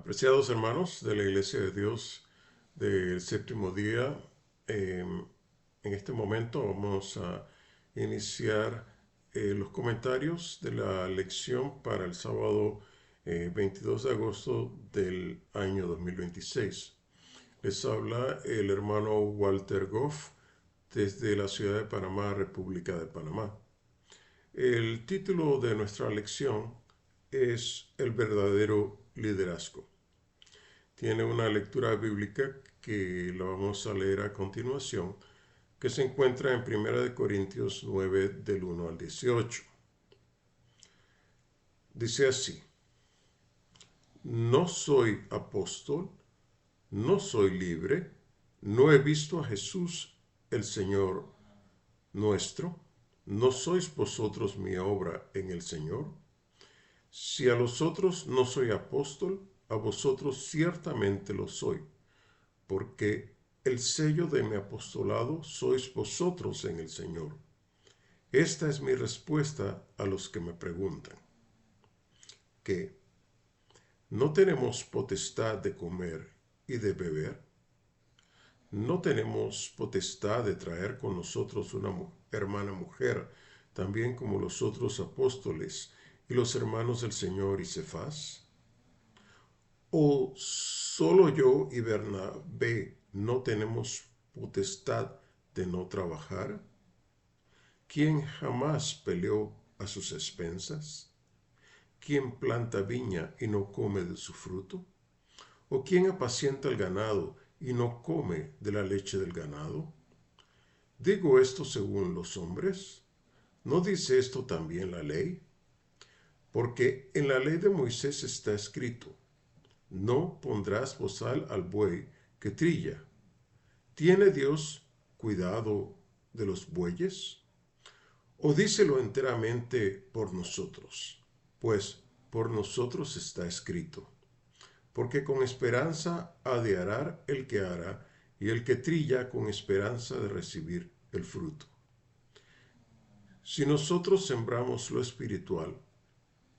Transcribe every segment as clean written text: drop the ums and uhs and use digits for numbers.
Apreciados hermanos de la Iglesia de Dios del séptimo día, en este momento vamos a iniciar los comentarios de la lección para el sábado 22 de agosto del año 2026. Les habla el hermano Walter Goff desde la ciudad de Panamá, República de Panamá. El título de nuestra lección es El verdadero liderazgo. Tiene una lectura bíblica que la vamos a leer a continuación, que se encuentra en 1 Corintios 9 del 1 al 18. Dice así: No soy apóstol, no soy libre, no he visto a Jesús el Señor nuestro, ¿no sois vosotros mi obra en el Señor? Si a los otros no soy apóstol, a vosotros ciertamente lo soy, porque el sello de mi apostolado sois vosotros en el Señor. Esta es mi respuesta a los que me preguntan, que ¿no tenemos potestad de comer y de beber? ¿No tenemos potestad de traer con nosotros una hermana mujer, también como los otros apóstoles y los hermanos del Señor y Cefas? ¿O solo yo y Bernabé no tenemos potestad de no trabajar? ¿Quién jamás peleó a sus expensas? ¿Quién planta viña y no come de su fruto? ¿O quién apacienta el ganado y no come de la leche del ganado? ¿Digo esto según los hombres? ¿No dice esto también la ley? Porque en la ley de Moisés está escrito: no pondrás bozal al buey que trilla. ¿Tiene Dios cuidado de los bueyes? ¿O dícelo enteramente por nosotros? Pues por nosotros está escrito: porque con esperanza ha de arar el que ara, y el que trilla con esperanza de recibir el fruto. Si nosotros sembramos lo espiritual,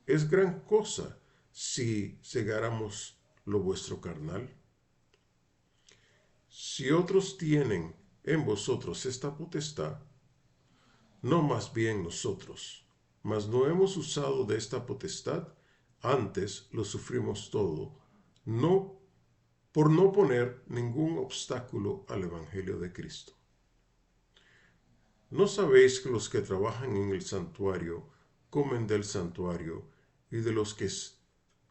es gran cosa si segáramos lo vuestro carnal. Si otros tienen en vosotros esta potestad, no más bien nosotros, mas no hemos usado de esta potestad, antes lo sufrimos todo, no por no poner ningún obstáculo al Evangelio de Cristo. ¿No sabéis que los que trabajan en el santuario comen del santuario y de los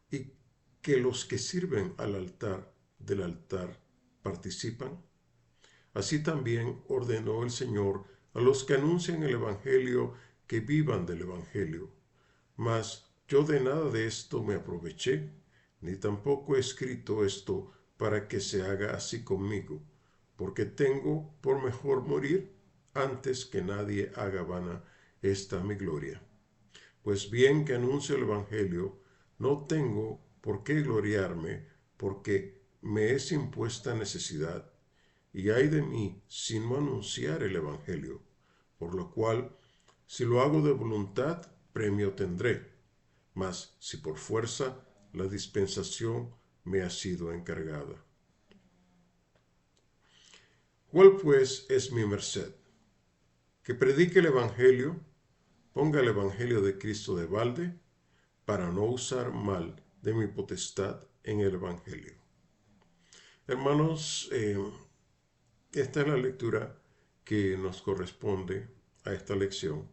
y que los que sirven al altar del altar participan? Así también ordenó el Señor a los que anuncian el Evangelio que vivan del Evangelio. Mas yo de nada de esto me aproveché, ni tampoco he escrito esto para que se haga así conmigo, porque tengo por mejor morir antes que nadie haga vana esta mi gloria. Pues bien que anuncio el Evangelio, no tengo por qué gloriarme, porque me es impuesta necesidad, y ay de mí si no anunciar el Evangelio, por lo cual, si lo hago de voluntad, premio tendré, mas si por fuerza, la dispensación me ha sido encargada. ¿Cuál pues es mi merced? Que predique el Evangelio, ponga el Evangelio de Cristo de balde, para no usar mal de mi potestad en el Evangelio. Hermanos, esta es la lectura que nos corresponde a esta lección.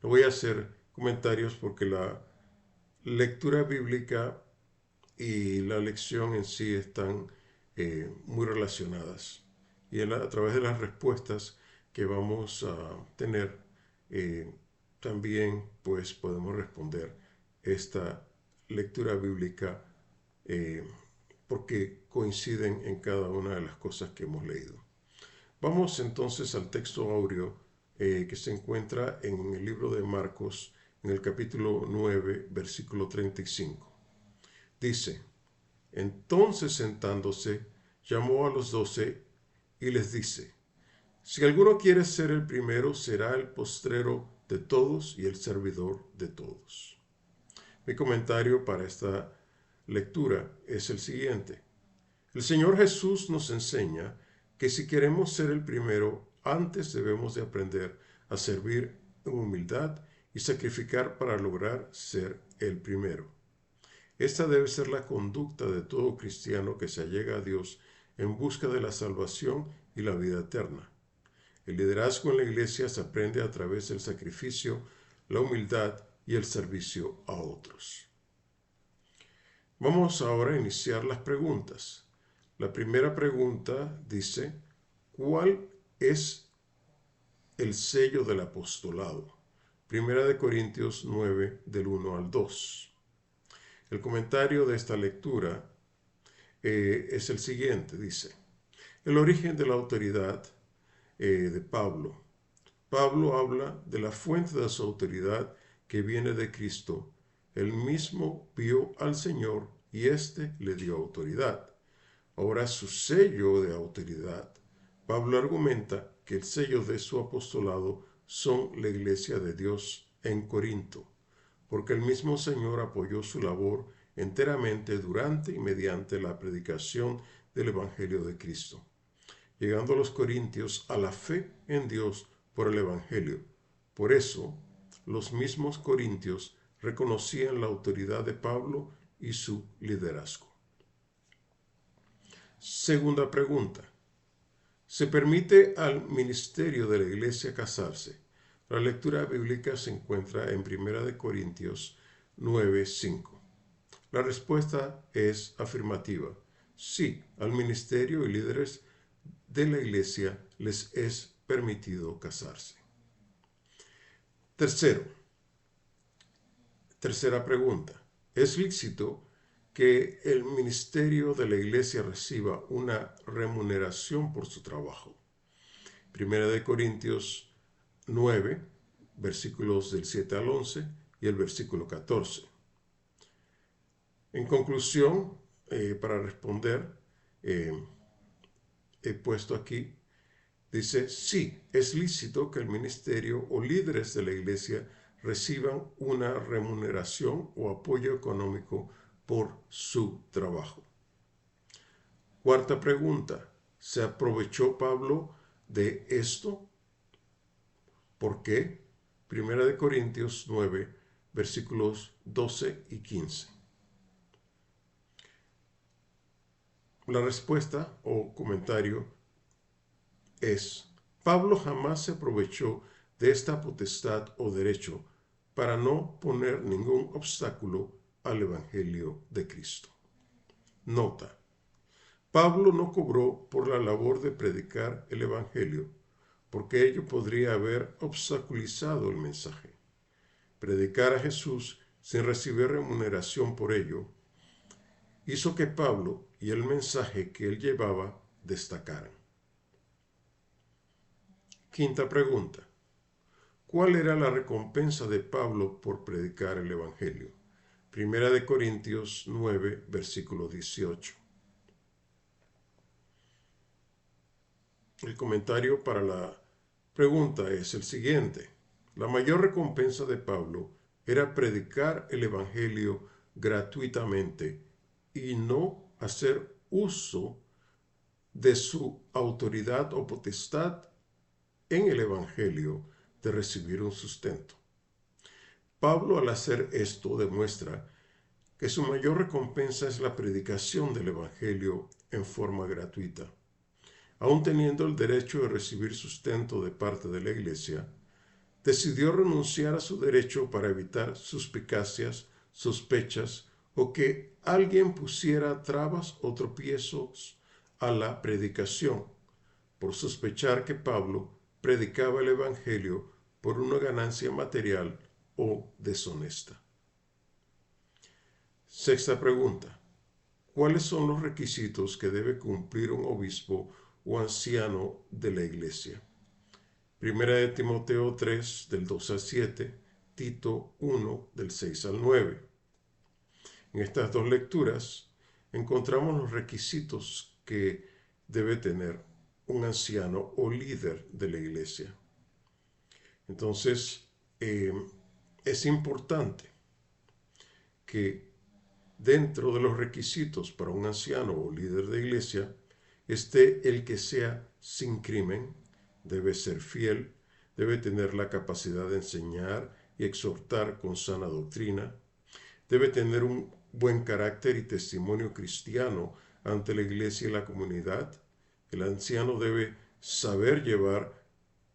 No voy a hacer comentarios porque la lectura bíblica y la lección en sí están muy relacionadas. Y a través de las respuestas que vamos a tener, eh, también pues podemos responder esta lectura bíblica, eh, porque coinciden en cada una de las cosas que hemos leído. Vamos entonces al texto áureo que se encuentra en el libro de Marcos, en el capítulo 9, versículo 35. Dice: entonces sentándose, llamó a los 12 y les dice: si alguno quiere ser el primero, será el postrero de todos y el servidor de todos. Mi comentario para esta lectura es el siguiente. El Señor Jesús nos enseña que si queremos ser el primero, antes debemos de aprender a servir en humildad y sacrificar para lograr ser el primero. Esta debe ser la conducta de todo cristiano que se allega a Dios en busca de la salvación y la vida eterna. El liderazgo en la iglesia se aprende a través del sacrificio, la humildad y el servicio a otros. Vamos ahora a iniciar las preguntas. La primera pregunta dice, ¿cuál es el sello del apostolado? Primera de Corintios 9, del 1 al 2. El comentario de esta lectura es el siguiente, dice, el origen de la autoridad de Pablo. Pablo habla de la fuente de su autoridad que viene de Cristo. Él mismo vio al Señor y éste le dio autoridad. Ahora su sello de autoridad. Pablo argumenta que el sello de su apostolado son la iglesia de Dios en Corinto, porque el mismo Señor apoyó su labor enteramente durante y mediante la predicación del Evangelio de Cristo, llegando a los corintios a la fe en Dios por el Evangelio. Por eso, los mismos corintios reconocían la autoridad de Pablo y su liderazgo. Segunda pregunta. ¿Se permite al ministerio de la iglesia casarse? La lectura bíblica se encuentra en 1 Corintios 9:5. La respuesta es afirmativa. Sí, al ministerio y líderes de la iglesia les es permitido casarse. Tercera pregunta. ¿Es lícito que el ministerio de la iglesia reciba una remuneración por su trabajo? 1 Corintios 9, versículos del 7 al 11 y el versículo 14. En conclusión, para responder, he puesto aquí, dice, sí, es lícito que el ministerio o líderes de la iglesia reciban una remuneración o apoyo económico por su trabajo. Cuarta pregunta, ¿se aprovechó Pablo de esto? ¿Por qué? 1 Corintios 9, versículos 12 y 15. La respuesta o comentario es, Pablo jamás se aprovechó de esta potestad o derecho para no poner ningún obstáculo al Evangelio de Cristo. Nota. Pablo no cobró por la labor de predicar el Evangelio, porque ello podría haber obstaculizado el mensaje. Predicar a Jesús sin recibir remuneración por ello hizo que Pablo y el mensaje que él llevaba destacaran. Quinta pregunta. ¿Cuál era la recompensa de Pablo por predicar el Evangelio? 1 Corintios 9, versículo 18. El comentario para la pregunta es el siguiente. La mayor recompensa de Pablo era predicar el Evangelio gratuitamente y no hacer uso de su autoridad o potestad en el Evangelio de recibir un sustento. Pablo, al hacer esto, demuestra que su mayor recompensa es la predicación del Evangelio en forma gratuita. Aun teniendo el derecho de recibir sustento de parte de la Iglesia, decidió renunciar a su derecho para evitar suspicacias, sospechas o que alguien pusiera trabas o tropiezos a la predicación, por sospechar que Pablo predicaba el Evangelio por una ganancia material o deshonesta. Sexta pregunta. ¿Cuáles son los requisitos que debe cumplir un obispo o anciano de la iglesia? Primera de Timoteo 3, del 2 al 7, Tito 1, del 6 al 9. En estas dos lecturas encontramos los requisitos que debe tener un anciano o líder de la iglesia. Entonces, es importante que dentro de los requisitos para un anciano o líder de iglesia esté el que sea sin crimen, debe ser fiel, debe tener la capacidad de enseñar y exhortar con sana doctrina, debe tener un buen carácter y testimonio cristiano ante la iglesia y la comunidad. El anciano debe saber llevar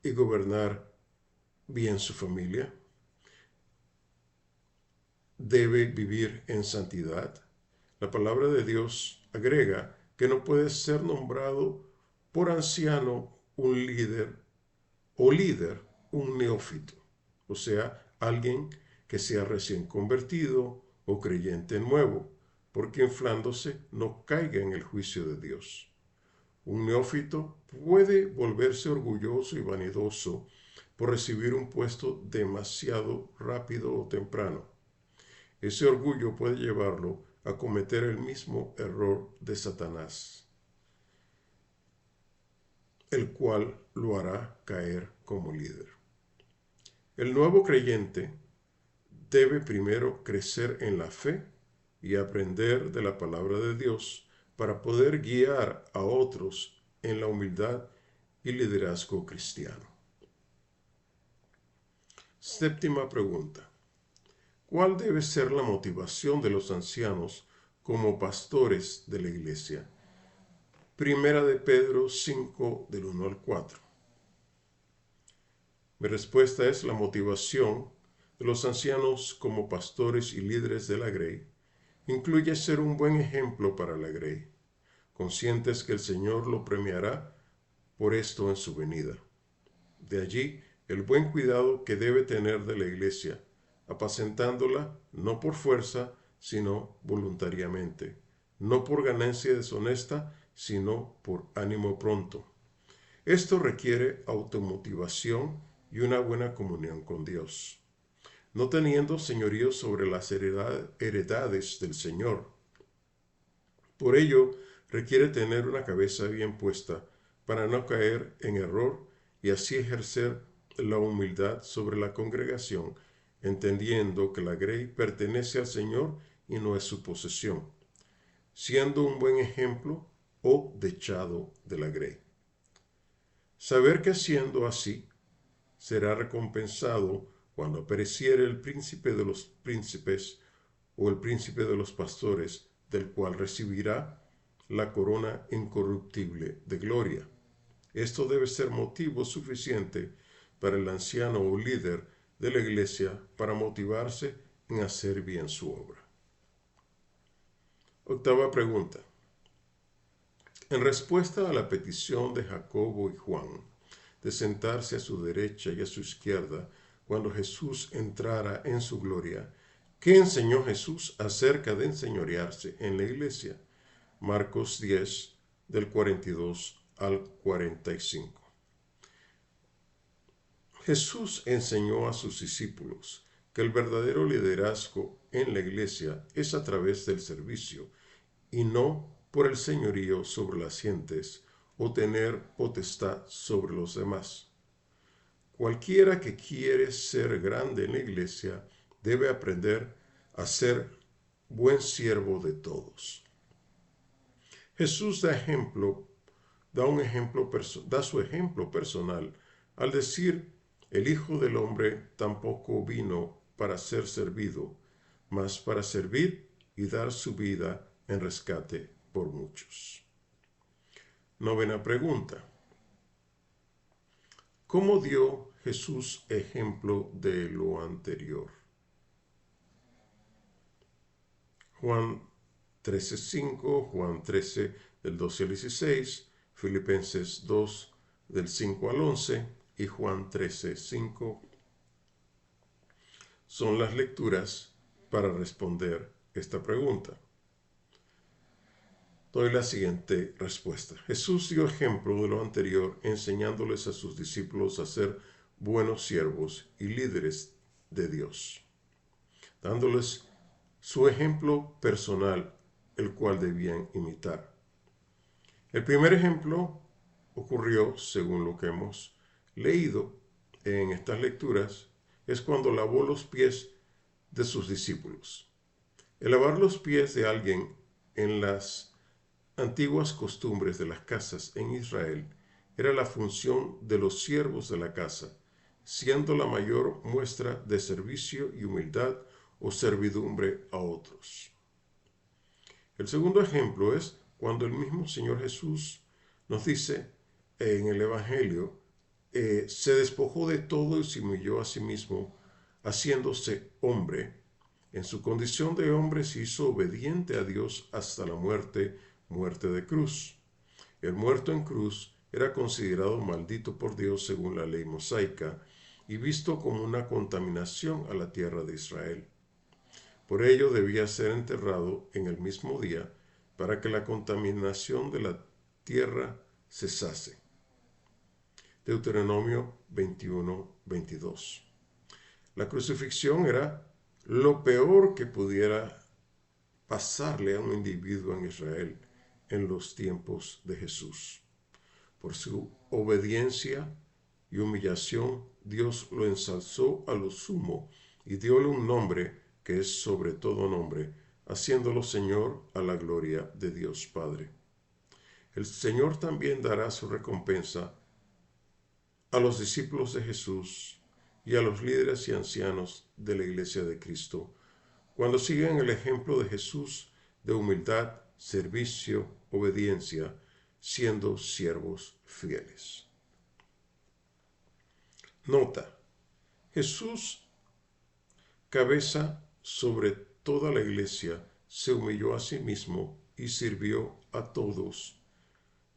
y gobernar bien su familia. Debe vivir en santidad. La palabra de Dios agrega que no puede ser nombrado por anciano un líder o líder un neófito, o sea, alguien que sea recién convertido o creyente nuevo, porque inflándose no caiga en el juicio de Dios. Un neófito puede volverse orgulloso y vanidoso por recibir un puesto demasiado rápido o temprano. Ese orgullo puede llevarlo a cometer el mismo error de Satanás, el cual lo hará caer como líder. El nuevo creyente debe primero crecer en la fe y aprender de la palabra de Dios para poder guiar a otros en la humildad y liderazgo cristiano. Séptima pregunta. ¿Cuál debe ser la motivación de los ancianos como pastores de la iglesia? Primera de Pedro 5, del 1 al 4. Mi respuesta es la motivación de los ancianos como pastores y líderes de la Grey. Incluye ser un buen ejemplo para la Grey, conscientes que el Señor lo premiará por esto en su venida. De allí el buen cuidado que debe tener de la iglesia, apacentándola no por fuerza, sino voluntariamente, no por ganancia deshonesta, sino por ánimo pronto. Esto requiere automotivación y una buena comunión con Dios, no teniendo señorío sobre las heredades del Señor. Por ello, requiere tener una cabeza bien puesta para no caer en error y así ejercer la humildad sobre la congregación, entendiendo que la grey pertenece al Señor y no es su posesión, siendo un buen ejemplo o dechado de la grey. Saber que siendo así, será recompensado cuando apareciere el príncipe de los príncipes o el príncipe de los pastores, del cual recibirá la corona incorruptible de gloria. Esto debe ser motivo suficiente para el anciano o líder de la iglesia para motivarse en hacer bien su obra. Octava pregunta. En respuesta a la petición de Jacobo y Juan de sentarse a su derecha y a su izquierda cuando Jesús entrara en su gloria, ¿qué enseñó Jesús acerca de enseñorearse en la iglesia? Marcos 10, del 42 al 45. Jesús enseñó a sus discípulos que el verdadero liderazgo en la iglesia es a través del servicio y no por el señorío sobre las gentes o tener potestad sobre los demás. Cualquiera que quiere ser grande en la iglesia debe aprender a ser buen siervo de todos. Jesús da su ejemplo personal al decir: el Hijo del Hombre tampoco vino para ser servido, mas para servir y dar su vida en rescate por muchos. Novena pregunta. ¿Cómo dio Jesús ejemplo de lo anterior? Juan 13:5, Juan 13 del 12 al 16, Filipenses 2 del 5 al 11 y Juan 13:5 son las lecturas para responder esta pregunta. Doy la siguiente respuesta. Jesús dio ejemplo de lo anterior enseñándoles a sus discípulos a ser buenos siervos y líderes de Dios, dándoles su ejemplo personal, el cual debían imitar. El primer ejemplo ocurrió, según lo que hemos leído en estas lecturas, es cuando lavó los pies de sus discípulos. El lavar los pies de alguien en las antiguas costumbres de las casas en Israel era la función de los siervos de la casa, siendo la mayor muestra de servicio y humildad o servidumbre a otros. El segundo ejemplo es cuando el mismo Señor Jesús nos dice en el Evangelio, se despojó de todo y se humilló a sí mismo, haciéndose hombre. En su condición de hombre se hizo obediente a Dios hasta la muerte, muerte de cruz. El muerto en cruz era considerado maldito por Dios según la ley mosaica y visto como una contaminación a la tierra de Israel. Por ello debía ser enterrado en el mismo día para que la contaminación de la tierra cesase. Deuteronomio 21-22. La crucifixión era lo peor que pudiera pasarle a un individuo en Israel en los tiempos de Jesús. Por su obediencia y humillación, Dios lo ensalzó a lo sumo y dióle un nombre que es sobre todo nombre, haciéndolo Señor a la gloria de Dios Padre. El Señor también dará su recompensa a los discípulos de Jesús y a los líderes y ancianos de la Iglesia de Cristo, cuando sigan el ejemplo de Jesús de humildad, servicio, obediencia, siendo siervos fieles. Nota: Jesús, cabeza sobre toda la Iglesia, se humilló a sí mismo y sirvió a todos.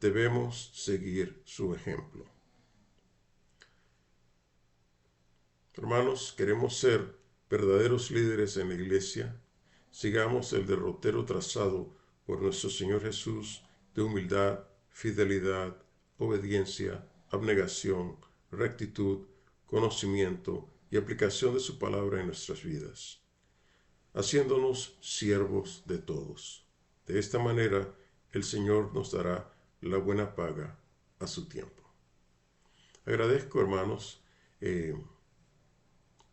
Debemos seguir su ejemplo. Hermanos, queremos ser verdaderos líderes en la iglesia. Sigamos el derrotero trazado por nuestro Señor Jesús de humildad, fidelidad, obediencia, abnegación, rectitud, conocimiento y aplicación de su palabra en nuestras vidas, haciéndonos siervos de todos. De esta manera, el Señor nos dará la buena paga a su tiempo. Agradezco, hermanos,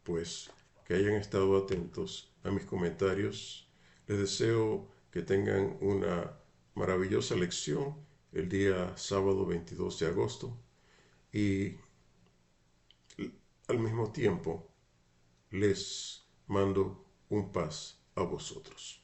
pues que hayan estado atentos a mis comentarios. Les deseo que tengan una maravillosa lección el día sábado 22 de agosto y al mismo tiempo les mando un paz a vosotros.